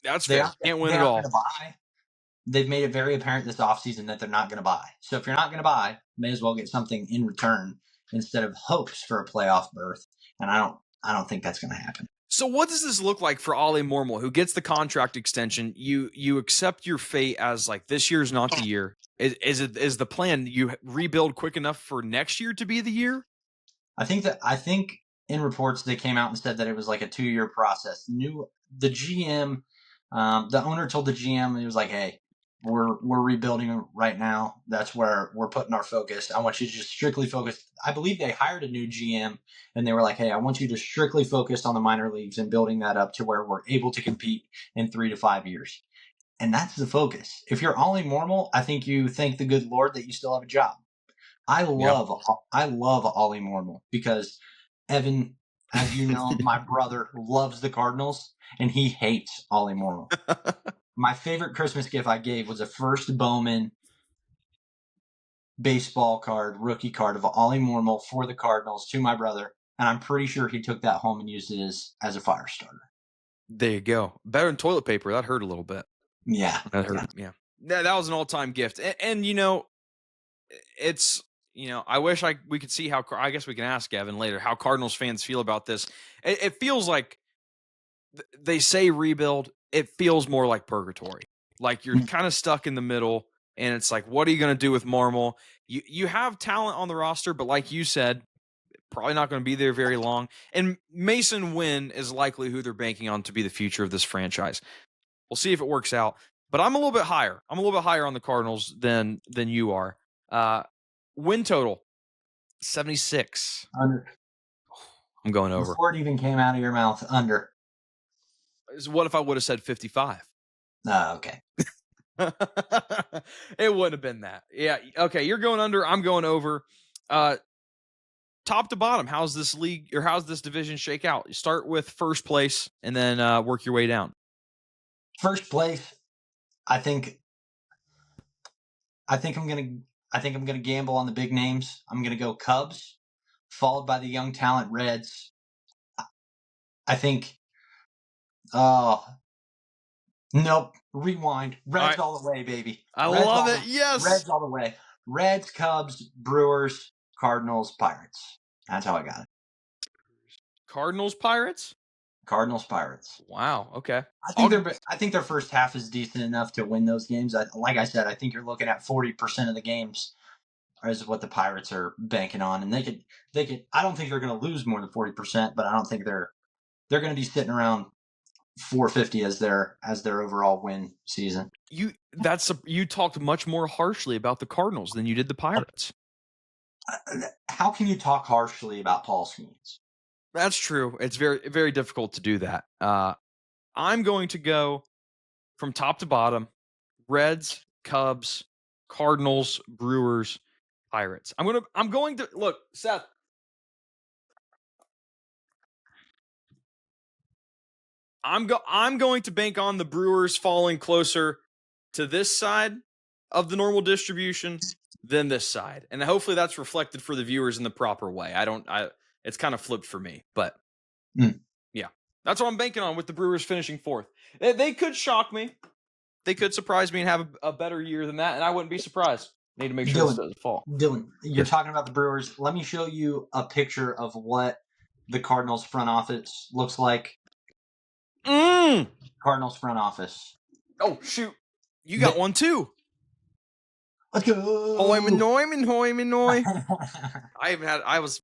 That's fair. Can't win it all. They've made it very apparent this offseason that they're not going to buy. So if you're not going to buy, may as well get something in return instead of hopes for a playoff berth. And I don't think that's going to happen. So what does this look like for Ollie Mormel, who gets the contract extension? You accept your fate as like this year's not the year. Is the plan you rebuild quick enough for next year to be the year? I think in reports they came out and said that it was like a 2-year process. The GM, the owner told the GM, he was like, hey, we're rebuilding right now. That's where we're putting our focus. I want you to just strictly focus. I believe they hired a new GM and they were like, hey, I want you to strictly focus on the minor leagues and building that up to where we're able to compete in 3 to 5 years. And that's the focus. If you're Ollie Mormel, I think you thank the good Lord that you still have a job. I love Ollie Mormel because Evan, as you know, my brother loves the Cardinals and he hates Ollie Mormel. My favorite Christmas gift I gave was a first Bowman baseball card, rookie card of Ollie Mormel for the Cardinals to my brother, and I'm pretty sure he took that home and used it as a fire starter. There you go. Better than toilet paper. That hurt a little bit. Yeah. That hurt. Yeah. That was an all-time gift. And you know, it's, you know, I wish we could see how, I guess we can ask Evan later, how Cardinals fans feel about this. It feels like they say rebuild. It feels more like purgatory. Like you're kind of stuck in the middle and it's like, what are you going to do with Mormel? You have talent on the roster, but like you said, probably not going to be there very long. And Mason Wynn is likely who they're banking on to be the future of this franchise. We'll see if it works out. But I'm a little bit higher. I'm a little bit higher on the Cardinals than you are. Win total, 76. Under. I'm going over. Before it even came out of your mouth, under. So what if I would have said 55? Okay. It wouldn't have been that. Yeah. Okay. You're going under. I'm going over. Top to bottom, how's this league or how's this division shake out? You start with first place and then work your way down. First place, I think I'm gonna gamble on the big names. I'm gonna go Cubs, followed by the young talent Reds. I think. Nope. Rewind. Reds all the way, baby. I love it. Yes. Reds all the way. Reds, Cubs, Brewers. Cardinals, Pirates. That's how I got it. Cardinals, Pirates? Cardinals, Pirates. Wow. Okay. I think their first half is decent enough to win those games. Like I said, I think you're looking at 40% of the games is what the Pirates are banking on, and they could. I don't think they're going to lose more than 40%, but I don't think they're going to be sitting around 450 as their overall win season. You talked much more harshly about the Cardinals than you did the Pirates. How can you talk harshly about Paul Skeens? That's true. It's very, very difficult to do that. I'm going to go from top to bottom: Reds, Cubs, Cardinals, Brewers, Pirates. I'm going to look, Seth. I'm going to bank on the Brewers falling closer to this side of the normal distribution than this side, and hopefully that's reflected for the viewers in the proper way. It's kind of flipped for me, but yeah, that's what I'm banking on with the Brewers finishing fourth. They could shock me. They could surprise me and have a better year than that, and I wouldn't be surprised. Need to make sure this doesn't fall. Dylan, you're talking about the Brewers. Let me show you a picture of what the Cardinals front office looks like. Cardinals front office. Oh, shoot. You got one, too. Let's go. Hoy Manoy. I was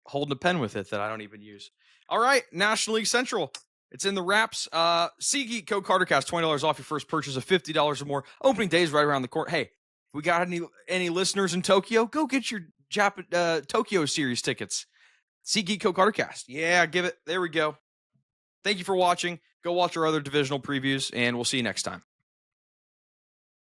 holding a pen with it that I don't even use. All right, National League Central. It's in the wraps. SeatGeek code CarterCast, $20 off your first purchase of $50 or more. Opening day is right around the corner. Hey, if we got any listeners in Tokyo, go get your Tokyo series tickets. SeatGeek code CarterCast. Yeah, give it. There we go. Thank you for watching. Go watch our other divisional previews, and we'll see you next time.